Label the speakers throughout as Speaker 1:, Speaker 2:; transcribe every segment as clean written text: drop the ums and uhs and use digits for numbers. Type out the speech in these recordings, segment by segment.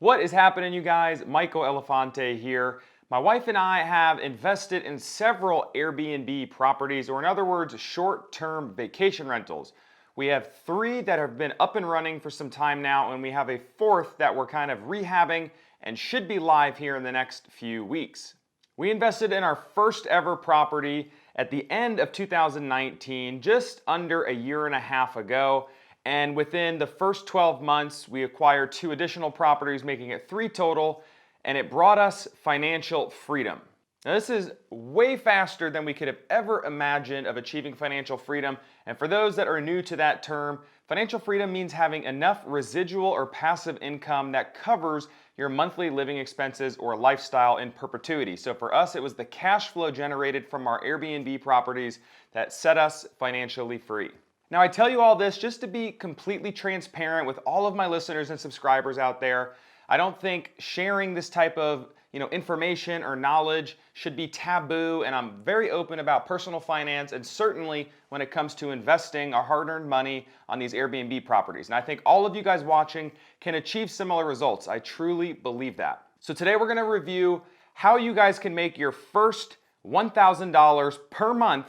Speaker 1: What is happening, you guys? Michael Elefante here. My wife and I have invested in several Airbnb properties, or in other words, short-term vacation rentals. We have 3 that have been up and running for some time now, and we have a 4th that we're kind of rehabbing and should be live here in the next few weeks. We invested in our first ever property at the end of 2019, just under a year and a half ago. And within the first 12 months, we acquired 2 additional properties, making it 3 total, and it brought us financial freedom. Now, this is way faster than we could have ever imagined of achieving financial freedom. And for those that are new to that term, financial freedom means having enough residual or passive income that covers your monthly living expenses or lifestyle in perpetuity. So for us, it was the cash flow generated from our Airbnb properties that set us financially free. Now, I tell you all this just to be completely transparent with all of my listeners and subscribers out there. I don't think sharing this type of information or knowledge should be taboo, and I'm very open about personal finance, and certainly when it comes to investing our hard-earned money on these Airbnb properties. And I think all of you guys watching can achieve similar results. I truly believe that. So today we're going to review how you guys can make your first $1,000 per month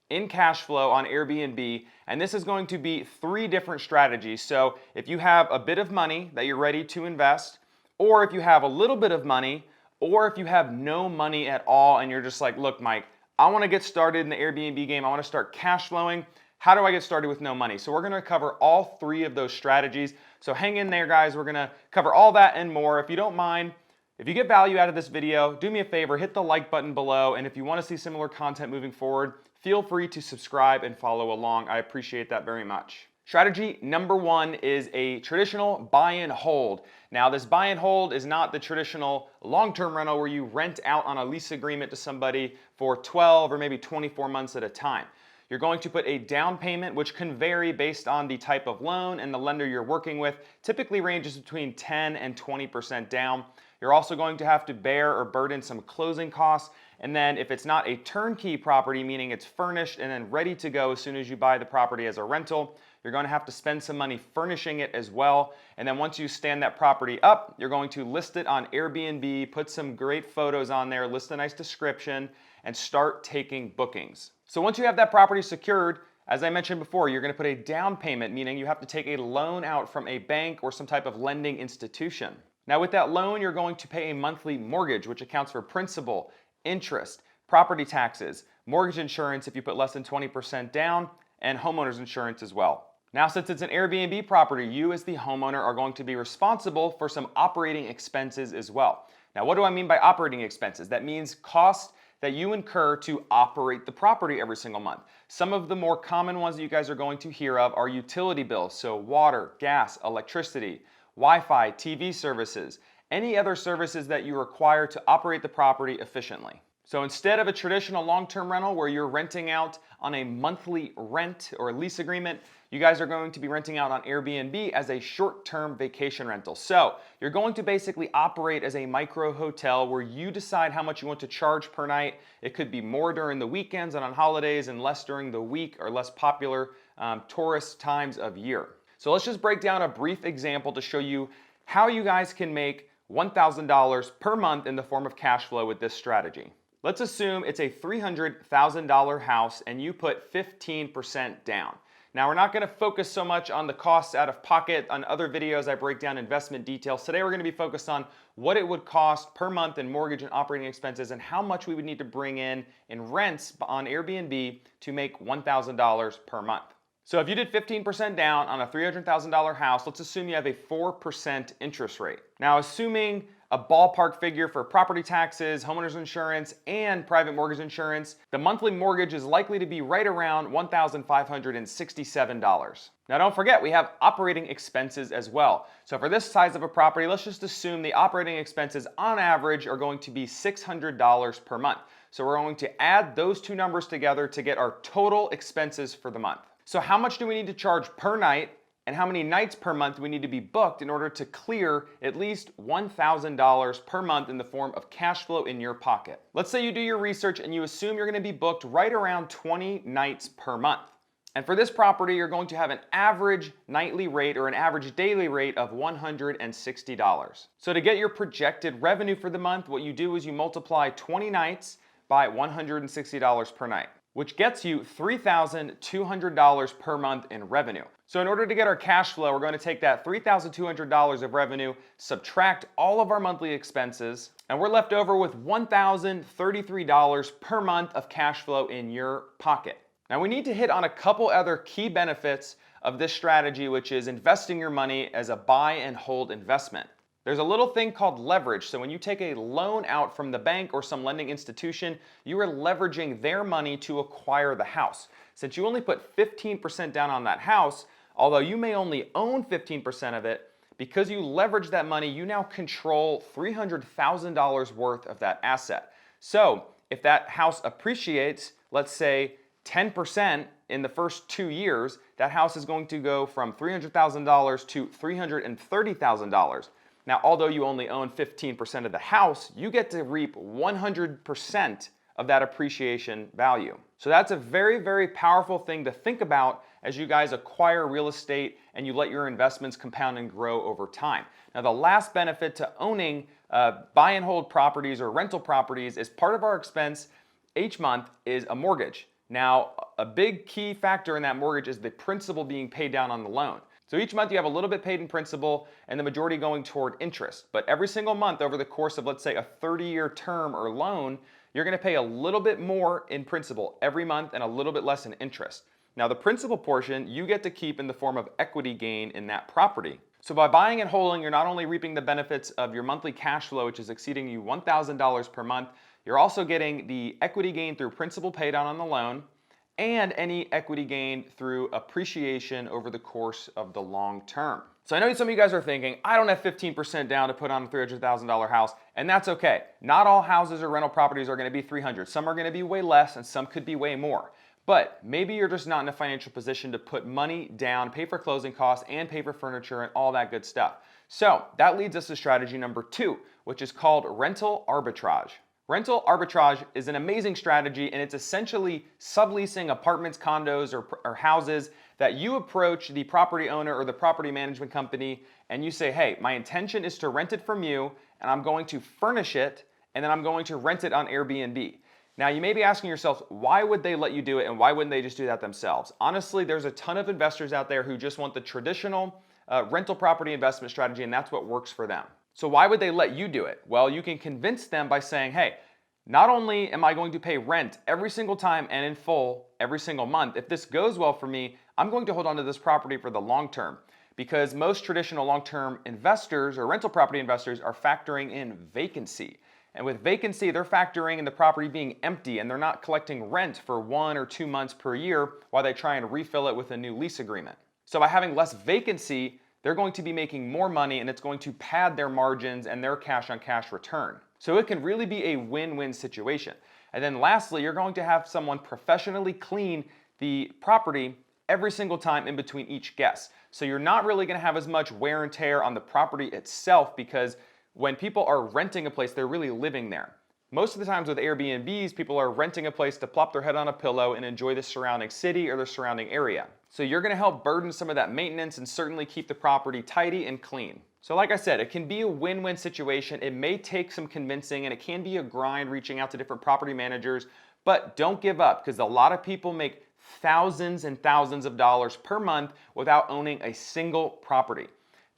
Speaker 1: in cash flow on Airbnb, and this is going to be 3 different strategies. So if you have a bit of money that you're ready to invest, or if you have a little bit of money, or if you have no money at all and you're just like, look, Mike, I want to get started in the Airbnb game. I want to start cash flowing. How do I get started with no money? So we're going to cover all 3 of those strategies. So hang in there, guys. We're going to cover all that and more. If you don't mind, if you get value out of this video, do me a favor, hit the like button below. And if you want to see similar content moving forward, feel free to subscribe and follow along. I appreciate that very much. Strategy number 1 is a traditional buy and hold. Now, this buy and hold is not the traditional long-term rental where you rent out on a lease agreement to somebody for 12 or maybe 24 months at a time. You're going to put a down payment, which can vary based on the type of loan and the lender you're working with. Typically ranges between 10 and 20% down. You're also going to have to bear or burden some closing costs. And then if it's not a turnkey property, meaning it's furnished and then ready to go as soon as you buy the property as a rental, you're going to have to spend some money furnishing it as well. And then once you stand that property up, you're going to list it on Airbnb, put some great photos on there, list a nice description, and start taking bookings. So once you have that property secured, as I mentioned before, you're going to put a down payment, meaning you have to take a loan out from a bank or some type of lending institution. Now with that loan, you're going to pay a monthly mortgage, which accounts for principal, interest, property taxes, mortgage insurance if you put less than 20% down, and homeowner's insurance as well. Now, since it's an Airbnb property, you as the homeowner are going to be responsible for some operating expenses as well. Now, what do I mean by operating expenses? That means costs that you incur to operate the property every single month. Some of the more common ones that you guys are going to hear of are utility bills, so water, gas, electricity, Wi-Fi, TV services, any other services that you require to operate the property efficiently. So instead of a traditional long-term rental where you're renting out on a monthly rent or lease agreement, you guys are going to be renting out on Airbnb as a short-term vacation rental. So you're going to basically operate as a micro hotel where you decide how much you want to charge per night. It could be more during the weekends and on holidays and less during the week or less popular tourist times of year. So let's just break down a brief example to show you how you guys can make $1,000 per month in the form of cash flow with this strategy. Let's assume it's a $300,000 house and you put 15% down. Now, we're not going to focus so much on the costs out of pocket. On other videos, I break down investment details. Today, we're going to be focused on what it would cost per month in mortgage and operating expenses and how much we would need to bring in rents on Airbnb to make $1,000 per month. So if you did 15% down on a $300,000 house, let's assume you have a 4% interest rate. Now, assuming a ballpark figure for property taxes, homeowner's insurance, and private mortgage insurance, the monthly mortgage is likely to be right around $1,567. Now don't forget, we have operating expenses as well. So for this size of a property, let's just assume the operating expenses on average are going to be $600 per month. So we're going to add those 2 numbers together to get our total expenses for the month. So how much do we need to charge per night? And how many nights per month we need to be booked in order to clear at least $1,000 per month in the form of cash flow in your pocket? Let's say you do your research and you assume you're going to be booked right around 20 nights per month. And for this property, you're going to have an average nightly rate or an average daily rate of $160. So to get your projected revenue for the month, what you do is you multiply 20 nights by $160 per night, which gets you $3,200 per month in revenue. So in order to get our cash flow, we're going to take that $3,200 of revenue, subtract all of our monthly expenses, and we're left over with $1,033 per month of cash flow in your pocket. Now we need to hit on a couple other key benefits of this strategy, which is investing your money as a buy and hold investment. There's a little thing called leverage. So when you take a loan out from the bank or some lending institution, you are leveraging their money to acquire the house. Since you only put 15% down on that house, although you may only own 15% of it, because you leverage that money, you now control $300,000 worth of that asset. So if that house appreciates, let's say 10% in the first 2 years, that house is going to go from $300,000 to $330,000. Now, although you only own 15% of the house, you get to reap 100% of that appreciation value. So that's a very, very powerful thing to think about as you guys acquire real estate and you let your investments compound and grow over time. Now, the last benefit to owning buy and hold properties or rental properties is part of our expense each month is a mortgage. Now, a big key factor in that mortgage is the principal being paid down on the loan. So each month you have a little bit paid in principal and the majority going toward interest. But every single month over the course of, let's say, a 30-year term or loan, you're going to pay a little bit more in principal every month and a little bit less in interest. Now, the principal portion you get to keep in the form of equity gain in that property. So by buying and holding, you're not only reaping the benefits of your monthly cash flow, which is exceeding you $1,000 per month, you're also getting the equity gain through principal pay down on the loan, and any equity gain through appreciation over the course of the long term. So I know some of you guys are thinking, I don't have 15% down to put on a $300,000 house, and that's okay. Not all houses or rental properties are going to be 300. Some are going to be way less and some could be way more. But maybe you're just not in a financial position to put money down, pay for closing costs, and pay for furniture and all that good stuff. So that leads us to strategy number 2, which is called rental arbitrage. Rental arbitrage is an amazing strategy, and it's essentially subleasing apartments, condos, or houses that you approach the property owner or the property management company and you say, hey, my intention is to rent it from you and I'm going to furnish it and then I'm going to rent it on Airbnb. Now you may be asking yourself, why would they let you do it and why wouldn't they just do that themselves? Honestly, there's a ton of investors out there who just want the traditional rental property investment strategy and that's what works for them. So why would they let you do it? Well, you can convince them by saying, hey, not only am I going to pay rent every single time and in full every single month, if this goes well for me, I'm going to hold on to this property for the long term. Because most traditional long-term investors or rental property investors are factoring in vacancy. And with vacancy, they're factoring in the property being empty and they're not collecting rent for 1 or 2 months per year while they try and refill it with a new lease agreement. So by having less vacancy, they're going to be making more money and it's going to pad their margins and their cash on cash return. So it can really be a win-win situation. And then lastly, you're going to have someone professionally clean the property every single time in between each guest. So you're not really going to have as much wear and tear on the property itself because when people are renting a place, they're really living there. Most of the times with Airbnbs, people are renting a place to plop their head on a pillow and enjoy the surrounding city or the surrounding area. So you're going to help burden some of that maintenance and certainly keep the property tidy and clean. So like I said, it can be a win-win situation. It may take some convincing and it can be a grind reaching out to different property managers, but don't give up because a lot of people make thousands and thousands of dollars per month without owning a single property.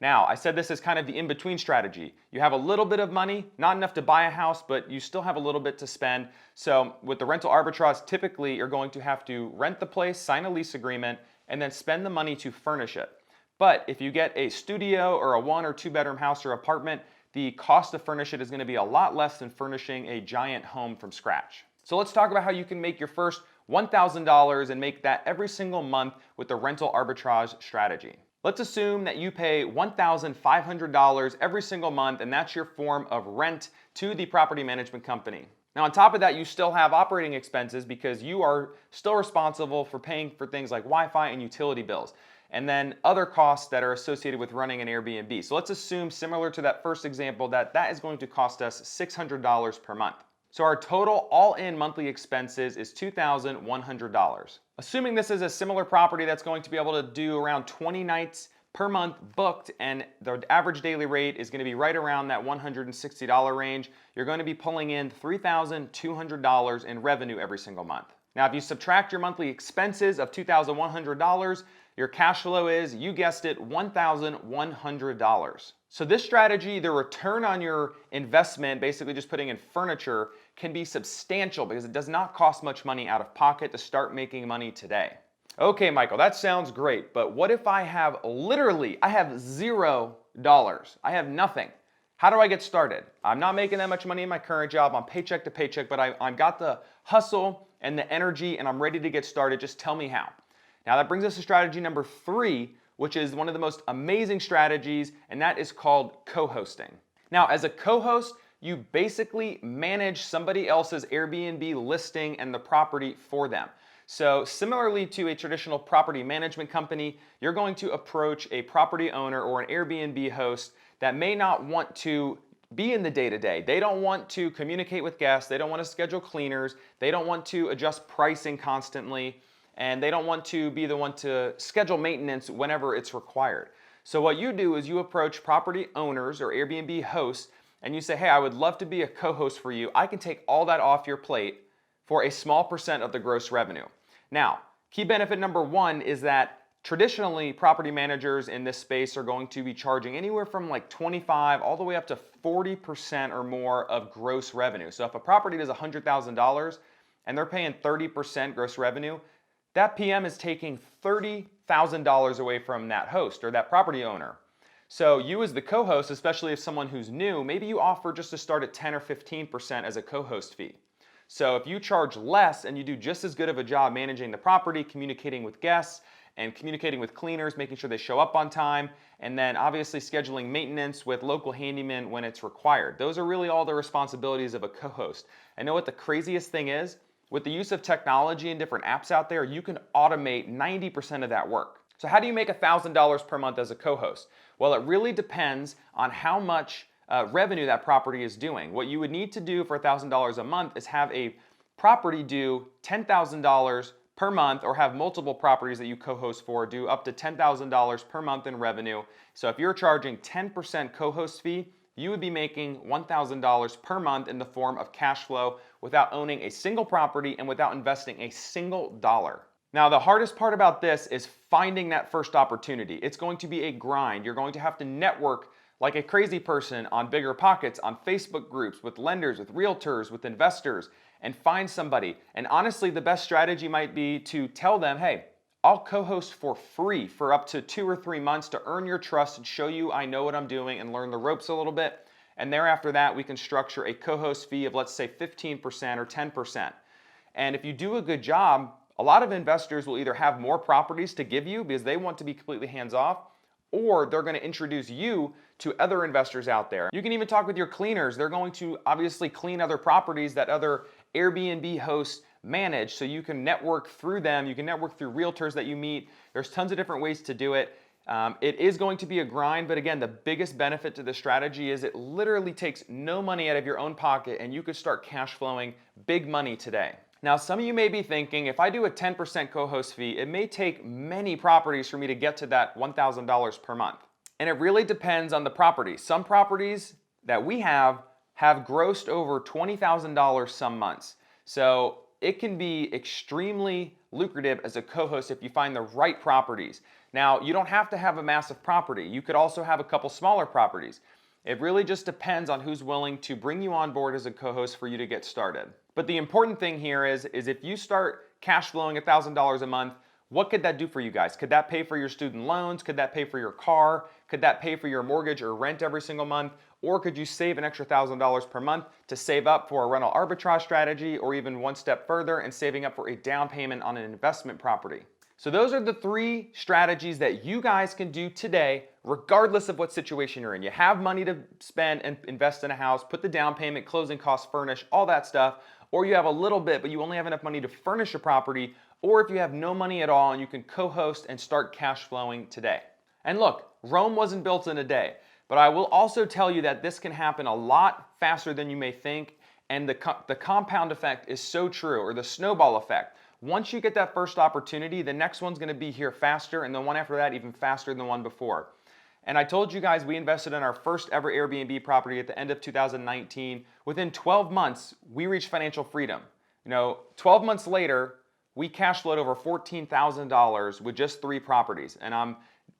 Speaker 1: Now, I said this is kind of the in-between strategy. You have a little bit of money, not enough to buy a house, but you still have a little bit to spend. So with the rental arbitrage, typically you're going to have to rent the place, sign a lease agreement, and then spend the money to furnish it. But if you get a studio or a 1 or 2 bedroom house or apartment, the cost to furnish it is going to be a lot less than furnishing a giant home from scratch. So let's talk about how you can make your first $1,000 and make that every single month with the rental arbitrage strategy. Let's assume that you pay $1,500 every single month and that's your form of rent to the property management company. Now on top of that, you still have operating expenses because you are still responsible for paying for things like Wi-Fi and utility bills, and then other costs that are associated with running an Airbnb. So let's assume, similar to that first example, that is going to cost us $600 per month. So our total all-in monthly expenses is $2,100. Assuming this is a similar property that's going to be able to do around 20 nights per month booked, and the average daily rate is going to be right around that $160 range, you're going to be pulling in $3,200 in revenue every single month. Now, if you subtract your monthly expenses of $2,100, your cash flow is, you guessed it, $1,100. So this strategy, the return on your investment, basically just putting in furniture, can be substantial because it does not cost much money out of pocket to start making money today. Okay, Michael, that sounds great, but what if I have $0? I have nothing. How do I get started? I'm not making that much money in my current job. I'm paycheck to paycheck, but I've got the hustle and the energy and I'm ready to get started. Just tell me how. Now that brings us to strategy number 3, which is one of the most amazing strategies, and that is called co-hosting. Now, as a co-host, you basically manage somebody else's Airbnb listing and the property for them. So similarly to a traditional property management company, you're going to approach a property owner or an Airbnb host that may not want to be in the day-to-day. They don't want to communicate with guests. They don't want to schedule cleaners. They don't want to adjust pricing constantly. And they don't want to be the one to schedule maintenance whenever it's required. So what you do is you approach property owners or Airbnb hosts and you say, hey, I would love to be a co-host for you. I can take all that off your plate for a small percent of the gross revenue. Now, key benefit number 1 is that traditionally property managers in this space are going to be charging anywhere from like 25 all the way up to 40% or more of gross revenue. So if a property does $100,000 and they're paying 30% gross revenue, that PM is taking $30,000 away from that host or that property owner. So you as the co-host, especially if someone who's new, maybe you offer just to start at 10 or 15% as a co-host fee. So if you charge less and you do just as good of a job managing the property, communicating with guests, and communicating with cleaners, making sure they show up on time, and then obviously scheduling maintenance with local handymen when it's required. Those are really all the responsibilities of a co-host. And know what the craziest thing is? With the use of technology and different apps out there, you can automate 90% of that work. So how do you make $1,000 per month as a co-host? Well, it really depends on how much revenue that property is doing. What you would need to do for $1,000 a month is have a property do $10,000 per month, or have multiple properties that you co-host for do up to $10,000 per month in revenue. So if you're charging 10% co-host fee, you would be making $1,000 per month in the form of cash flow without owning a single property and without investing a single dollar. Now, the hardest part about this is finding that first opportunity. It's going to be a grind. You're going to have to network like a crazy person on BiggerPockets, on Facebook groups, with lenders, with realtors, with investors, and find somebody. And honestly, the best strategy might be to tell them, hey, I'll co-host for free for up to 2 or 3 months to earn your trust and show you I know what I'm doing and learn the ropes a little bit. And thereafter that, we can structure a co-host fee of, let's say, 15% or 10%. And if you do a good job, a lot of investors will either have more properties to give you because they want to be completely hands-off, or they're going to introduce you to other investors out there. You can even talk with your cleaners. They're going to obviously clean other properties that other Airbnb hosts manage, so you can network through them. You can network through realtors that you meet. There's tons of different ways to do it. It is going to be a grind, but again, the biggest benefit to this strategy is it literally takes no money out of your own pocket, and you could start cash flowing big money today. Now, some of you may be thinking, if I do a 10% co-host fee, it may take many properties for me to get to that $1,000 per month. And it really depends on the property. Some properties that we have grossed over $20,000 some months. So it can be extremely lucrative as a co-host if you find the right properties. Now, you don't have to have a massive property. You could also have a couple smaller properties. It really just depends on who's willing to bring you on board as a co-host for you to get started. But the important thing here is if you start cash flowing $1,000 a month, what could that do for you guys? Could that pay for your student loans? Could that pay for your car? Could that pay for your mortgage or rent every single month? Or could you save an extra $1,000 per month to save up for a rental arbitrage strategy, or even one step further and saving up for a down payment on an investment property? So those are the 3 strategies that you guys can do today, regardless of what situation you're in. You have money to spend and invest in a house, put the down payment, closing costs, furnish, all that stuff, or you have a little bit, but you only have enough money to furnish a property, or if you have no money at all and you can co-host and start cash flowing today. And look, Rome wasn't built in a day, but I will also tell you that this can happen a lot faster than you may think, And the compound effect is so true, or the snowball effect. Once you get that first opportunity, the next one's going to be here faster, and the one after that even faster than the one before. And I told you guys we invested in our first ever Airbnb property at the end of 2019. Within 12 months, we reached financial freedom. 12 months later, we cash flowed over $14,000 with just 3 properties. And I'm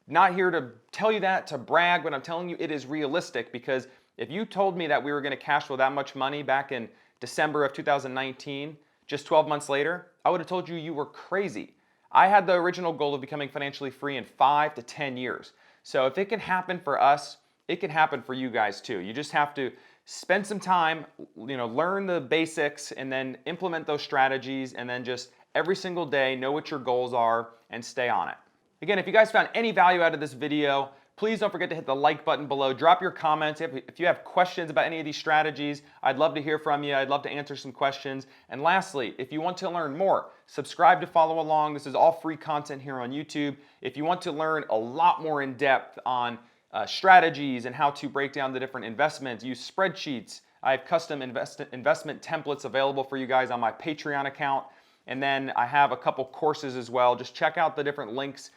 Speaker 1: not here to tell you that to brag, but I'm telling you it is realistic, because if you told me that we were going to cash flow that much money back in December of 2019, just 12 months later, I would have told you you were crazy. I had the original goal of becoming financially free in 5 to 10 years. So if it can happen for us, it can happen for you guys too. You just have to spend some time, learn the basics, and then implement those strategies, and then just every single day know what your goals are and stay on it. Again, if you guys found any value out of this video, please don't forget to hit the like button below. Drop your comments. If you have questions about any of these strategies, I'd love to hear from you. I'd love to answer some questions. And lastly, if you want to learn more, subscribe to follow along. This is all free content here on YouTube. If you want to learn a lot more in depth on strategies and how to break down the different investments, use spreadsheets, I have custom investment templates available for you guys on my Patreon account. And then I have a couple courses as well. Just check out the different links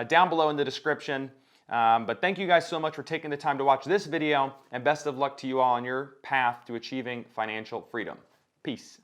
Speaker 1: down below in the description. But thank you guys so much for taking the time to watch this video, and best of luck to you all on your path to achieving financial freedom. Peace.